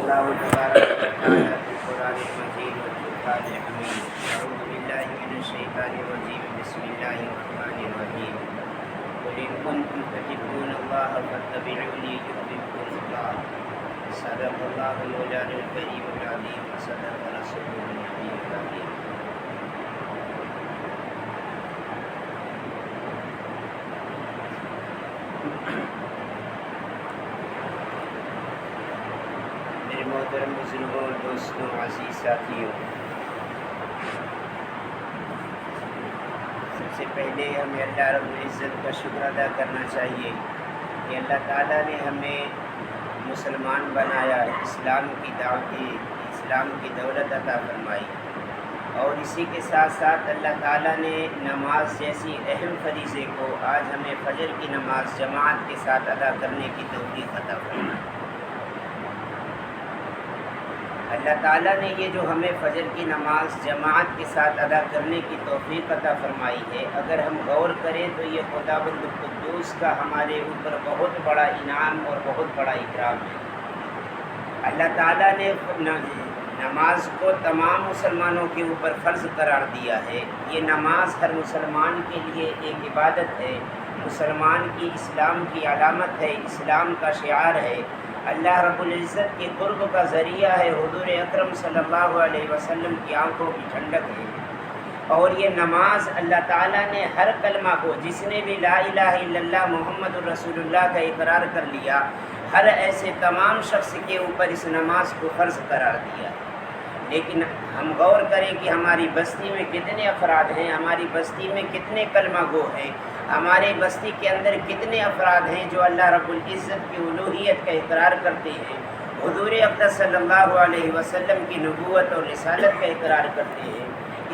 اللہ تبارک و تعالی فی القرآن المجید والفرقان الحمید اعوذ باللہ من الشیطان الرجیم بسم اللہ الرحمن الرحیم قل ان کنتم تحبون اللہ فاتبعونی یحببکم اللہ صدق اللہ مولانا الکریم العظیم وصدق رسولہ النبی الکریم۔ میرے محترم بزرگوں، دوستوں، عزیز ساتھیوں، سب سے پہلے ہمیں اللہ رب العزت کا شکر ادا کرنا چاہیے کہ اللہ تعالیٰ نے ہمیں مسلمان بنایا، اسلام کی دولت عطا فرمائی، اور اسی کے ساتھ ساتھ اللہ تعالیٰ نے نماز جیسی اہم فریضے کو آج ہمیں فجر کی نماز جماعت کے ساتھ ادا کرنے کی توفیق عطا فرمائی۔ اللہ تعالیٰ نے یہ جو ہمیں فجر کی نماز جماعت کے ساتھ ادا کرنے کی توفیق عطا فرمائی ہے، اگر ہم غور کریں تو یہ خداوند القدوس کا ہمارے اوپر بہت بڑا انعام اور بہت بڑا اکرام ہے۔ اللہ تعالیٰ نے نماز کو تمام مسلمانوں کے اوپر فرض قرار دیا ہے۔ یہ نماز ہر مسلمان کے لیے ایک عبادت ہے، مسلمان کی اسلام کی علامت ہے، اسلام کا شعار ہے، اللہ رب العزت کے قرب کا ذریعہ ہے، حضور اکرم صلی اللہ علیہ وسلم کی آنکھوں کی ٹھنڈک ہے۔ اور یہ نماز اللہ تعالیٰ نے ہر کلمہ کو، جس نے بھی لا الہ الا اللہ محمد الرسول اللہ کا اقرار کر لیا، ہر ایسے تمام شخص کے اوپر اس نماز کو فرض قرار دیا۔ لیکن ہم غور کریں کہ ہماری بستی میں کتنے افراد ہیں، ہماری بستی میں کتنے کلمہ گو ہیں، ہمارے بستی کے اندر کتنے افراد ہیں جو اللہ رب العزت کی الوہیت کا اقرار کرتے ہیں، حضور اقدس صلی اللہ علیہ وسلم کی نبوت اور رسالت کا اقرار کرتے ہیں،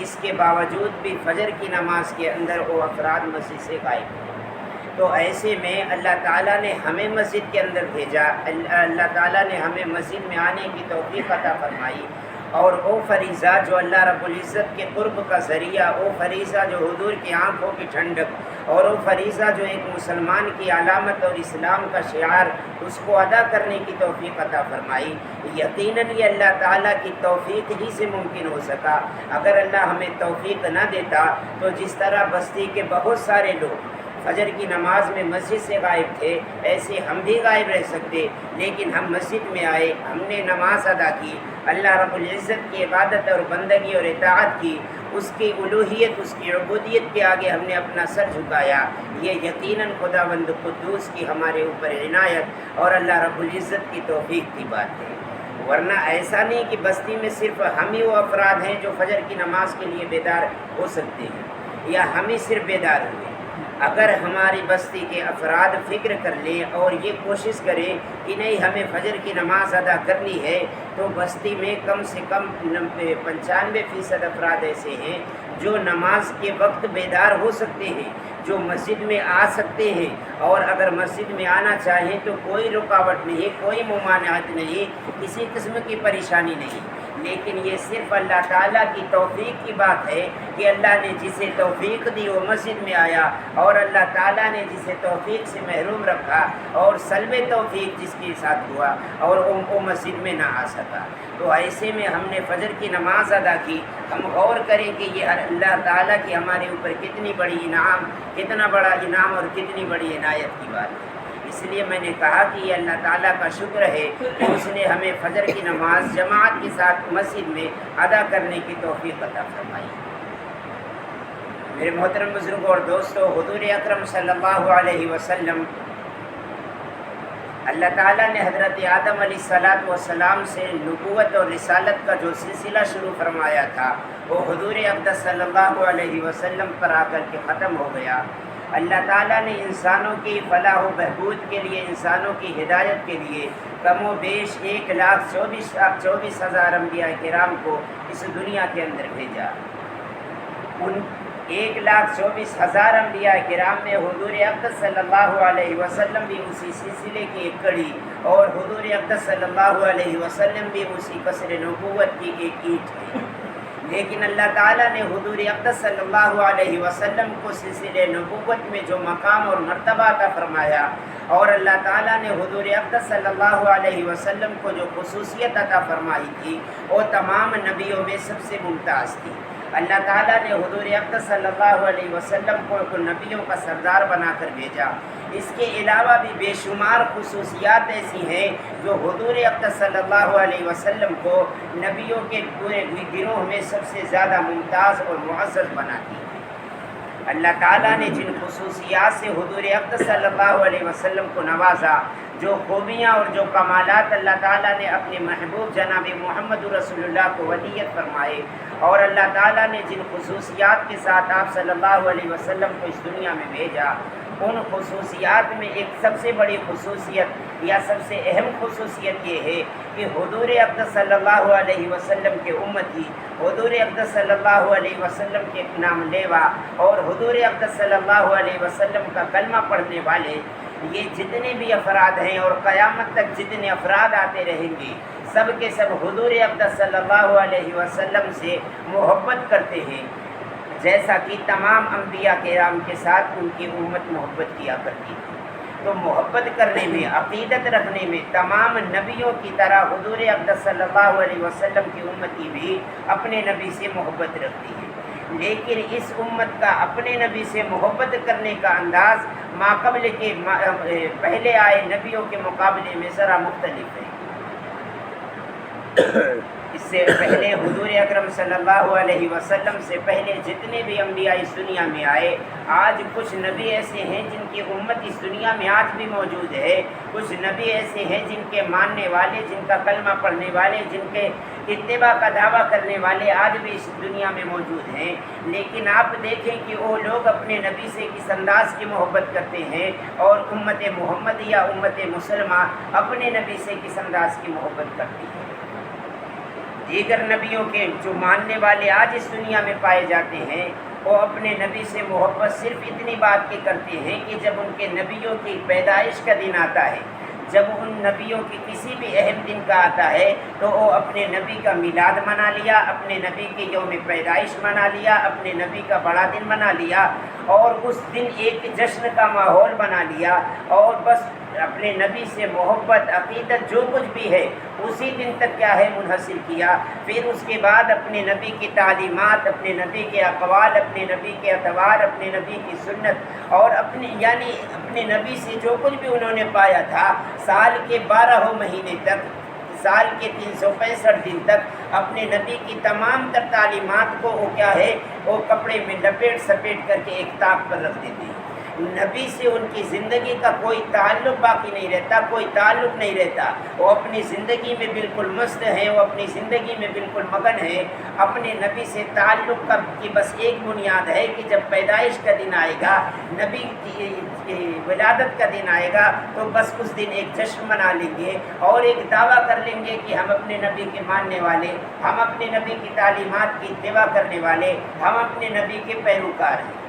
اس کے باوجود بھی فجر کی نماز کے اندر وہ افراد مسجد سے غائب ہیں۔ تو ایسے میں اللہ تعالیٰ نے ہمیں مسجد کے اندر بھیجا، اللہ تعالیٰ نے ہمیں مسجد میں آنے کی توفیق عطا فرمائی، اور وہ فریضہ جو اللہ رب العزت کے قرب کا ذریعہ، وہ فریضہ جو حضور کی آنکھوں کی ٹھنڈک، اور وہ فریضہ جو ایک مسلمان کی علامت اور اسلام کا شعار، اس کو ادا کرنے کی توفیق عطا فرمائی۔ یقیناً یہ اللہ تعالیٰ کی توفیق ہی سے ممکن ہو سکا۔ اگر اللہ ہمیں توفیق نہ دیتا تو جس طرح بستی کے بہت سارے لوگ فجر کی نماز میں مسجد سے غائب تھے، ایسے ہم بھی غائب رہ سکتے، لیکن ہم مسجد میں آئے، ہم نے نماز ادا کی، اللہ رب العزت کی عبادت اور بندگی اور اطاعت کی، اس کی الوہیت، اس کی عبودیت کے آگے ہم نے اپنا سر جھکایا۔ یہ یقیناً خداوند قدوس کی ہمارے اوپر عنایت اور اللہ رب العزت کی توفیق کی بات ہے۔ ورنہ ایسا نہیں کہ بستی میں صرف ہم ہی وہ افراد ہیں جو فجر کی نماز کے لیے بیدار ہو سکتے ہیں، یا ہم ہی صرف بیدار ہوئے۔ اگر ہماری بستی کے افراد فکر کر لیں اور یہ کوشش کریں کہ نہیں ہمیں فجر کی نماز ادا کرنی ہے، تو بستی میں کم سے کم 95% افراد ایسے ہیں جو نماز کے وقت بیدار ہو سکتے ہیں، جو مسجد میں آ سکتے ہیں، اور اگر مسجد میں آنا چاہیں تو کوئی رکاوٹ نہیں، کوئی ممانعت نہیں، کسی قسم کی پریشانی نہیں۔ لیکن یہ صرف اللہ تعالیٰ کی توفیق کی بات ہے کہ اللہ نے جسے توفیق دی وہ مسجد میں آیا، اور اللہ تعالیٰ نے جسے توفیق سے محروم رکھا اور سلب توفیق جس کے ساتھ ہوا اور وہ مسجد میں نہ آ سکا۔ تو ایسے میں ہم نے فجر کی نماز ادا کی۔ ہم غور کریں کہ یہ اللہ تعالیٰ کی ہمارے اوپر کتنی بڑی انعام، کتنا بڑا انعام اور کتنی بڑی عنایت کی بات ہے۔ اس لیے میں نے کہا کہ یہ اللہ تعالیٰ کا شکر ہے کہ اس نے ہمیں فجر کی نماز جماعت کے ساتھ مسجد میں ادا کرنے کی توفیق عطا فرمائی۔ میرے محترم بزرگوں اور دوستوں، حضور اکرم صلی اللہ علیہ وسلم، اللہ تعالیٰ نے حضرت آدم علیہ السلام سے نبوت اور رسالت کا جو سلسلہ شروع فرمایا تھا، وہ حضور اقدس صلی اللہ علیہ وسلم پر آ کر کے ختم ہو گیا۔ اللہ تعالیٰ نے انسانوں کی فلاح و بہبود کے لیے، انسانوں کی ہدایت کے لیے کم و بیش 1,24,000 انبیاء کرام کو اس دنیا کے اندر بھیجا۔ ان 1,24,000 انبیاء کرام میں حضور اقدس صلی اللہ علیہ وسلم بھی اسی سلسلے کی ایک کڑی، اور حضور اقدس صلی اللہ علیہ وسلم بھی اسی قصر نبوت کی ایک اینٹ ہے۔ لیکن اللہ تعالیٰ نے حضور اقدس صلی اللہ علیہ وسلم کو سلسلے نبوت میں جو مقام اور مرتبہ عطا فرمایا، اور اللہ تعالیٰ نے حضور اقدس صلی اللہ علیہ وسلم کو جو خصوصیت عطا فرمائی تھی وہ تمام نبیوں میں سب سے ممتاز تھی۔ اللہ تعالیٰ نے حضور اقدس صلی اللہ علیہ وسلم کو نبیوں کا سردار بنا کر بھیجا۔ اس کے علاوہ بھی بے شمار خصوصیات ایسی ہیں جو حضور اقدس صلی اللہ علیہ وسلم کو نبیوں کے پورے گروہ میں سب سے زیادہ ممتاز اور معزز بناتی ہیں۔ اللہ تعالیٰ نے جن خصوصیات سے حضور اقدس صلی اللہ علیہ وسلم کو نوازا، جو خوبیاں اور جو کمالات اللہ تعالیٰ نے اپنے محبوب جناب محمد رسول اللہ کو ودیت فرمائے، اور اللہ تعالیٰ نے جن خصوصیات کے ساتھ آپ صلی اللہ علیہ وسلم کو اس دنیا میں بھیجا، ان خصوصیات میں ایک سب سے بڑی خصوصیت یا سب سے اہم خصوصیت یہ ہے کہ حضور اقدس صلی اللہ علیہ وسلم کے امتی، حضور اقدس صلی اللہ علیہ وسلم کے نام لیوا اور حضور اقدس صلی اللہ علیہ وسلم کا کلمہ پڑھنے والے، یہ جتنے بھی افراد ہیں اور قیامت تک جتنے افراد آتے رہیں گے، سب کے سب حضور اقدس صلی اللہ علیہ وسلم سے محبت کرتے ہیں، جیسا کہ تمام انبیاء کرام کے ساتھ ان کی امت محبت کیا کرتی تھی۔ تو محبت کرنے میں، عقیدت رکھنے میں تمام نبیوں کی طرح حضور اقدس صلی اللہ علیہ وسلم کی امتی بھی اپنے نبی سے محبت رکھتی ہے، لیکن اس امت کا اپنے نبی سے محبت کرنے کا انداز ماقبل کے پہلے آئے نبیوں کے مقابلے میں ذرا مختلف ہے۔ اس سے پہلے حضور اکرم صلی اللہ علیہ وسلم سے پہلے جتنے بھی انبیاء اس دنیا میں آئے، آج کچھ نبی ایسے ہیں جن کی امت اس دنیا میں آج بھی موجود ہے، کچھ نبی ایسے ہیں جن کے ماننے والے، جن کا کلمہ پڑھنے والے، جن کے اتباع کا دعویٰ کرنے والے آج بھی اس دنیا میں موجود ہیں، لیکن آپ دیکھیں کہ وہ لوگ اپنے نبی سے کس انداز کی محبت کرتے ہیں، اور امت محمد یا امت مسلمہ اپنے نبی سے کس انداز کی محبت کرتی ہے۔ دیگر نبیوں کے جو ماننے والے آج اس دنیا میں پائے جاتے ہیں، وہ اپنے نبی سے محبت صرف اتنی بات کی کرتے ہیں کہ جب ان کے نبیوں کی پیدائش کا دن آتا ہے، جب ان نبیوں کی کسی بھی اہم دن کا آتا ہے تو وہ اپنے نبی کا میلاد منا لیا، اپنے نبی کے یوم پیدائش منا لیا، اپنے نبی کا بڑا دن منا لیا، اور اس دن ایک جشن کا ماحول بنا لیا، اور بس اپنے نبی سے محبت، عقیدت جو کچھ بھی ہے اسی دن تک کیا ہے منحصر کیا۔ پھر اس کے بعد اپنے نبی کی تعلیمات، اپنے نبی کے اقوال، اپنے نبی کے اطوار، اپنے نبی کی سنت، اور اپنے نبی سے جو کچھ بھی انہوں نے پایا تھا، سال کے 12 مہینے تک، سال کے 365 دن تک اپنے نبی کی تمام تر تعلیمات کو وہ کیا ہے، وہ کپڑے میں لپیٹ سپیٹ کر کے ایک طاق پر رکھ دیتے ہیں۔ نبی سے ان کی زندگی کا کوئی تعلق باقی نہیں رہتا، کوئی تعلق نہیں رہتا، وہ اپنی زندگی میں بالکل مست ہیں، وہ اپنی زندگی میں بالکل مگن ہیں۔ اپنے نبی سے تعلق کی بس ایک بنیاد ہے کہ جب پیدائش کا دن آئے گا، نبی کی ولادت کا دن آئے گا، تو بس اس دن ایک جشن منا لیں گے اور ایک دعویٰ کر لیں گے کہ ہم اپنے نبی کے ماننے والے، ہم اپنے نبی کی تعلیمات کی اتباع کرنے والے، ہم اپنے نبی کے پیروکار ہیں۔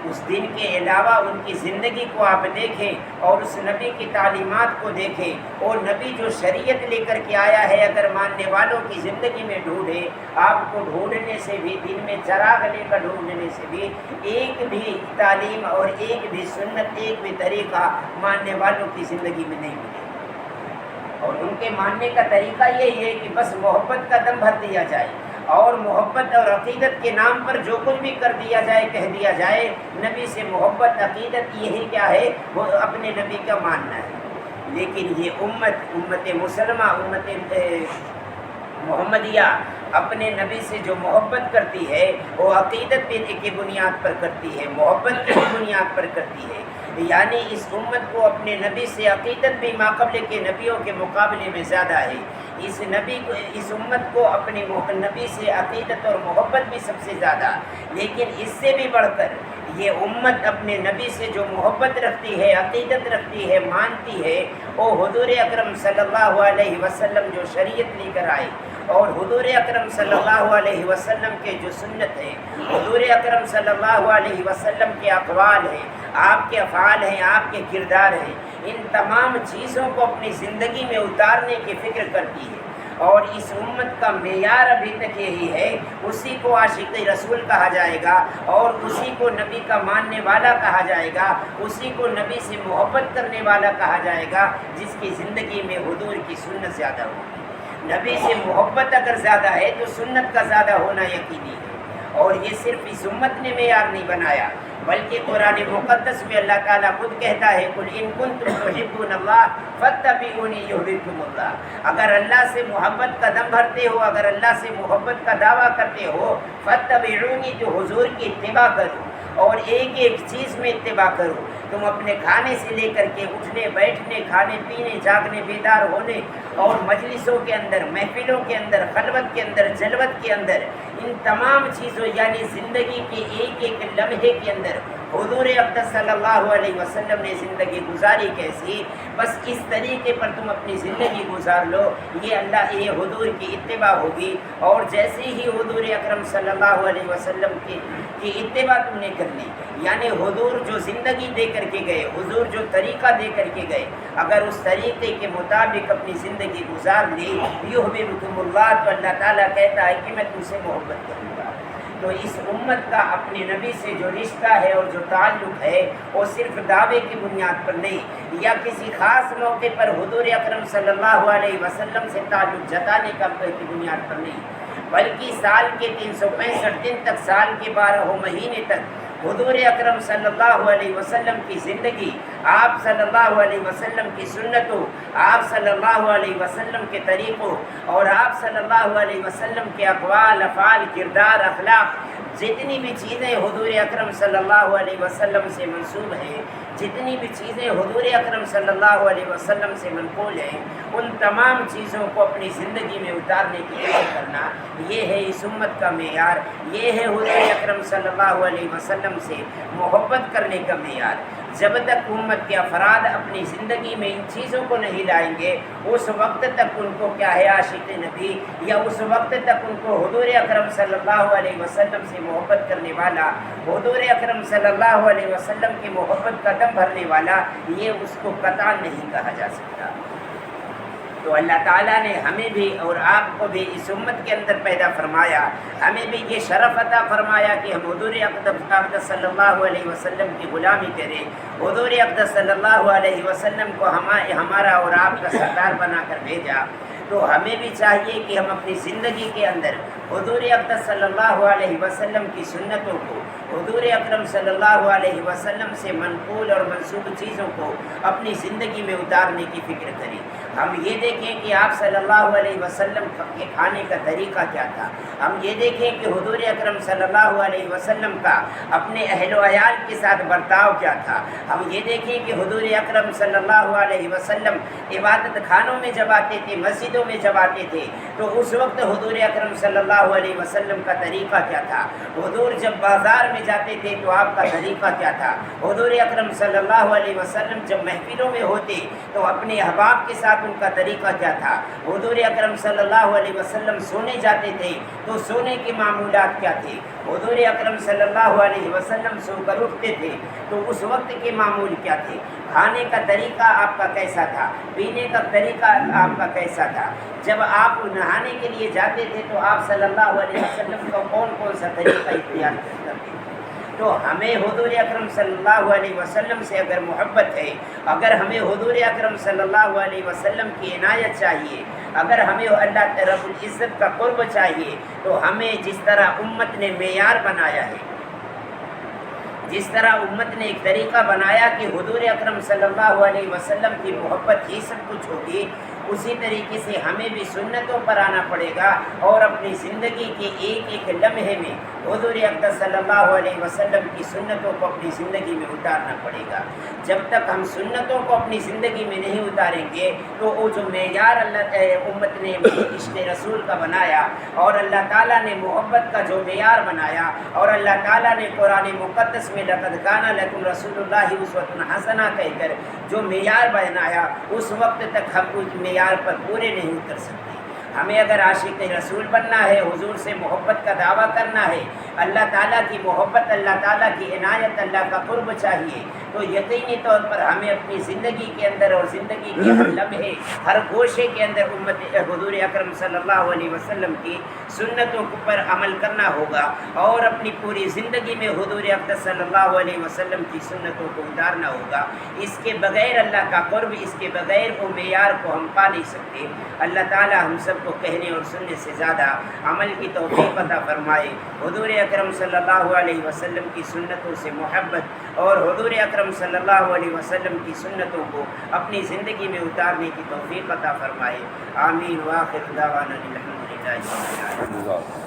اس دن کے علاوہ ان کی زندگی کو آپ دیکھیں اور اس نبی کی تعلیمات کو دیکھیں، اور نبی جو شریعت لے کر کے آیا ہے، اگر ماننے والوں کی زندگی میں ڈھونڈے، آپ کو ڈھونڈنے سے بھی، دن میں چراغ لے کر ڈھونڈنے سے بھی ایک بھی تعلیم اور ایک بھی سنت، ایک بھی طریقہ ماننے والوں کی زندگی میں نہیں ملے۔ اور ان کے ماننے کا طریقہ یہی ہے کہ بس محبت کا دم بھر دیا جائے، اور محبت اور عقیدت کے نام پر جو کچھ بھی کر دیا جائے، کہہ دیا جائے، نبی سے محبت، عقیدت یہی کیا ہے، وہ اپنے نبی کا ماننا ہے۔ لیکن یہ امت مسلمہ، امت محمدیہ اپنے نبی سے جو محبت کرتی ہے وہ عقیدت کی بنیاد پر کرتی ہے، محبت کی بنیاد پر کرتی ہے۔ یعنی اس امت کو اپنے نبی سے عقیدت بھی ماقبل کے نبیوں کے مقابلے میں زیادہ ہے۔ اس امت کو اپنے نبی سے عقیدت اور محبت بھی سب سے زیادہ، لیکن اس سے بھی بڑھ کر یہ امت اپنے نبی سے جو محبت رکھتی ہے، عقیدت رکھتی ہے، مانتی ہے، وہ حضور اکرم صلی اللہ علیہ وسلم جو شریعت لے کر آئے، اور حضور اکرم صلی اللہ علیہ وسلم کے جو سنت ہیں، حضور اکرم صلی اللہ علیہ وسلم کے اقوال ہیں، آپ کے افعال ہیں، آپ کے کردار ہیں، ان تمام چیزوں کو اپنی زندگی میں اتارنے کی فکر کرتی ہے۔ اور اس امت کا معیار ابھی تک یہی ہے، اسی کو عاشق رسول کہا جائے گا اور اسی کو نبی کا ماننے والا کہا جائے گا، اسی کو نبی سے محبت کرنے والا کہا جائے گا جس کی زندگی میں حضور کی سنت زیادہ ہوگی۔ نبی سے محبت اگر زیادہ ہے تو سنت کا زیادہ ہونا یقینی ہے۔ اور یہ صرف اس امت نے معیار نہیں بنایا بلکہ قرآن مقدس میں اللہ تعالیٰ خود کہتا ہے قل ان کنتم تحبون اللہ فاتبعونی یحببکم اللہ، اگر اللہ سے محبت کا دم بھرتے ہو، اگر اللہ سے محبت کا دعویٰ کرتے ہو، فاتبعونی، تو حضور کی اتباع کرو اور ایک ایک چیز میں اتباع کرو۔ تم اپنے کھانے سے لے کر کے اٹھنے بیٹھنے، کھانے پینے، جاگنے بیدار ہونے اور مجلسوں کے اندر، محفلوں کے اندر، خلوت کے اندر، جلوت کے اندر، ان تمام چیزوں یعنی زندگی کے ایک ایک لمحے کے اندر حضور اقدس صلی اللہ علیہ وسلم نے زندگی گزاری کیسی، بس اس طریقے پر تم اپنی زندگی گزار لو، یہ حضور کی اتباع ہوگی۔ اور جیسے ہی حضور اکرم صلی اللہ علیہ وسلم کی اتباع تم نے کر لی، یعنی حضور جو زندگی دے کر کے گئے، حضور جو طریقہ دے کر کے گئے، اگر اس طریقے کے مطابق اپنی زندگی گزار لی، یحببکم اللہ، تو اللہ تعالیٰ کہتا ہے کہ میں تم سے محبت کروں گا۔ تو اس امت کا اپنے نبی سے جو رشتہ ہے اور جو تعلق ہے وہ صرف دعوے کی بنیاد پر نہیں یا کسی خاص موقع پر حضور اکرم صلی اللہ علیہ وسلم سے تعلق جتانے کی بنیاد پر نہیں، بلکہ سال کے 365 دن تک، سال کے 12 مہینے تک حضور اکرم صلی اللہ علیہ وسلم کی زندگی، آپ صلی اللہ علیہ وسلم کی سنتوں، آپ صلی اللہ علیہ وسلم کے طریقوں اور آپ صلی اللہ علیہ وسلم کے اقوال، افعال، کردار، اخلاق، جتنی بھی چیزیں حضور اکرم صلی اللہ علیہ وسلم سے منسوب ہیں، جتنی بھی چیزیں حضور اکرم صلی اللہ علیہ وسلم سے منقول ہیں، ان تمام چیزوں کو اپنی زندگی میں اتارنے کی کوشش کرنا، یہ ہے اس امت کا معیار، یہ ہے حضور اکرم صلی اللہ علیہ وسلم سے محبت کرنے کا معیار۔ جب تک امت کے افراد اپنی زندگی میں ان چیزوں کو نہیں لائیں گے، اس وقت تک ان کو کیا ہے عاشق نبی، یا اس وقت تک ان کو حضور اکرم صلی اللہ علیہ وسلم سے محبت کرنے والا، حضور اکرم صلی اللہ علیہ وسلم کی محبت کا دم بھرنے والا، یہ اس کو قطعا نہیں کہا جا سکتا۔ تو اللہ تعالیٰ نے ہمیں بھی اور آپ کو بھی اس امت کے اندر پیدا فرمایا، ہمیں بھی یہ شرف عطا فرمایا کہ ہم حضور اقدس صلی اللہ علیہ وسلم کی غلامی کریں، حضور اقدس صلی اللہ علیہ وسلم کو ہمارا اور آپ کا سردار بنا کر بھیجا۔ تو ہمیں بھی چاہیے کہ ہم اپنی زندگی کے اندر حضور اقدس صلی اللہ علیہ وسلم کی سنتوں کو، حضور اکرم صلی اللہ علیہ وسلم سے منقول اور منسوب چیزوں کو اپنی زندگی میں اتارنے کی فکر کریں۔ ہم یہ دیکھیں کہ آپ صلی اللہ علیہ وسلم کے کھانے کا طریقہ کیا تھا، ہم یہ دیکھیں کہ حضور اکرم صلی اللہ علیہ وسلم کا اپنے اہل و عیال کے ساتھ برتاؤ کیا تھا، ہم یہ دیکھیں کہ حضور اکرم صلی اللہ علیہ وسلم عبادت خانوں میں جب آتے تھے، مسجدوں میں جب آتے تھے، تو اس وقت حضور اکرم صلی اللہ علیہ وسلم کا طریقہ کیا تھا، حضور جب بازار میں جاتے تھے تو آپ کا طریقہ کیا تھا، حضور اکرم صلی اللہ علیہ وسلم جب محفلوں میں ہوتے تو اپنے احباب کے ساتھ ان کا طریقہ کیا تھا، حضور اکرم صلی اللہ علیہ وسلم سونے جاتے تھے تو سونے کے معمولات کیا تھے، حضور اکرم صلی اللہ علیہ وسلم سو کر اٹھتے تھے تو اس وقت کے معمول کیا تھے، کھانے کا طریقہ آپ کا کیسا تھا، پینے کا طریقہ آپ کا کیسا تھا، جب آپ نہانے کے لیے جاتے تھے تو آپ صلی اللہ علیہ وسلم کا کون سا طریقہ اختیار کرتے تھے۔ تو ہمیں حضور اکرم صلی اللہ علیہ وسلم سے اگر محبت ہے، اگر ہمیں حضور اکرم صلی اللہ علیہ وسلم کی عنایت چاہیے، اگر ہمیں اللہ رب العزت کا قرب چاہیے، تو ہمیں جس طرح امت نے معیار بنایا ہے، جس طرح امت نے ایک طریقہ بنایا کہ حضور اکرم صلی اللہ علیہ وسلم کی محبت ہی سب کچھ ہوگی، اسی طریقے سے ہمیں بھی سنتوں پر آنا پڑے گا اور اپنی زندگی کے ایک ایک لمحے میں حضور اقدس صلی اللہ علیہ وسلم کی سنتوں کو اپنی زندگی میں اتارنا پڑے گا۔ جب تک ہم سنتوں کو اپنی زندگی میں نہیں اتاریں گے تو وہ جو معیار امت نے عشق رسول کا بنایا اور اللہ تعالیٰ نے محبت کا جو معیار بنایا اور اللہ تعالیٰ نے قرآن مقدس میں لقد کان لکم رسول اللہ اسوۃ حسنہ کہہ کر جو معیار بنایا، اس وقت تک ہم اس معیار پر پورے نہیں اتر سکتے۔ ہمیں اگر عاشق رسول بننا ہے، حضور سے محبت کا دعویٰ کرنا ہے، اللہ تعالیٰ کی محبت، اللہ تعالیٰ کی عنایت، اللہ کا قرب چاہیے، تو یقینی طور پر ہمیں اپنی زندگی کے اندر اور زندگی کے ہر لمحے ہر گوشے کے اندر امت حضور اکرم صلی اللہ علیہ وسلم کی سنتوں پر عمل کرنا ہوگا اور اپنی پوری زندگی میں حضور اقدس صلی اللہ علیہ وسلم کی سنتوں کو اتارنا ہوگا. اس کے بغیر اللہ کا قرب، اس کے بغیر وہ معیار کو ہم پا نہیں سکتے. اللہ تعالی ہم سب کو کہنے اور سننے سے زیادہ عمل کی توفیق عطا فرمائے. حضور اکرم صلی اللہ علیہ وسلم کی سنتوں سے محبت اور حضور اکرم صلی اللہ علیہ وسلم کی سنتوں کو اپنی زندگی میں اتارنے کی توفیق عطا فرمائے. آمین. وآخر دعوانا الحمدللہ رب العالمین.